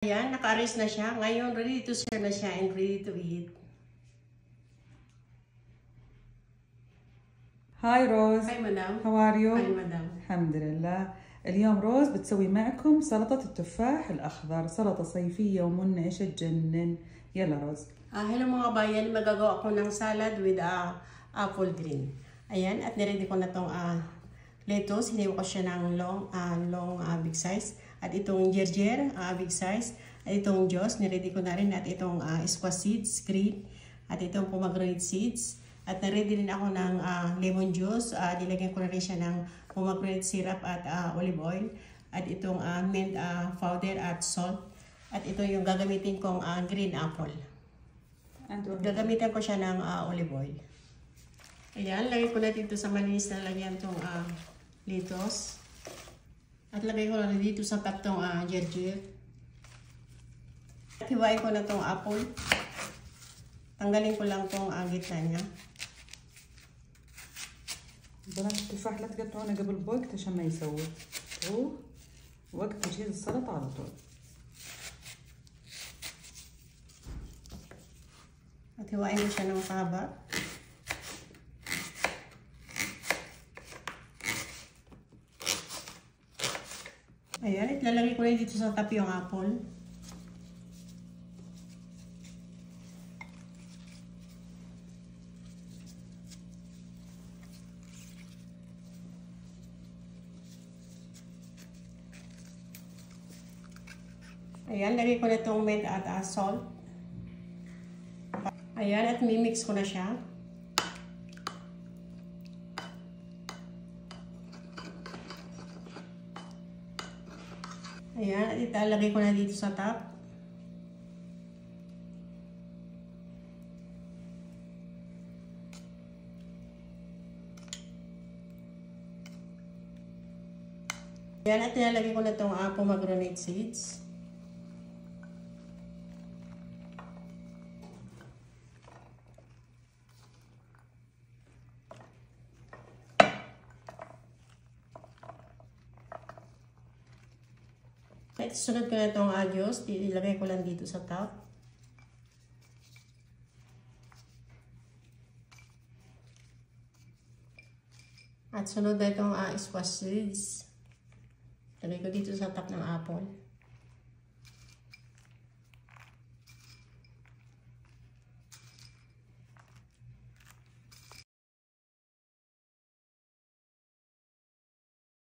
Ayan, naka-arrange na siya. Ngayon, ready to serve na siya and ready to eat. هاي روز. Hi, madam. How are you؟ Hi, madam. الحمد لله. اليوم روز بتسوي معكم سلطة التفاح الأخضر، سلطة صيفية ومنعشة تجنن. يلا روز. Hello mga bayan, magagawa ko ng salad with apple green. Ayan, at niready ko na tong lettuce. Hiniwa ko siya ng long big size. At itong gerger, big size. At itong Diyos, niready ko na rin. At itong squash seeds, green. At itong pomegranate seeds. At naready rin ako ng lemon juice. Nilagyan ko na rin siya ng pomegranate syrup at olive oil. At itong mint powder at salt. At ito yung gagamitin kong green apple. Gagamitan ko siya ng olive oil. Ayan, lagay ko na dito sa malinis na lagyan itong lettuce. At lagay ko na dito sa top itong gerger. At hiwain ko na itong apple. Tanggalin ko lang itong gitna niya. بنات التفاح لا تقطعونه قبل بوقت عشان ما يسوي. هو وقت تجهيز السلطة على طول. At hiwain ko siya ng pahaba. Ayan, ilalagay ko na dito sa top yung apple. Ayan, lagay ko na itong mint at salt. Ayan, at mimix ko na siya. Ayan, at ilalagay ko na dito sa top. Ayan, at ilalagay ko na itong pomegranate seeds. At sunod ko na itong Diyos, ilagay ko lang dito sa top. At sunod na itong squash seeds. Ilagay ko dito sa top ng apple.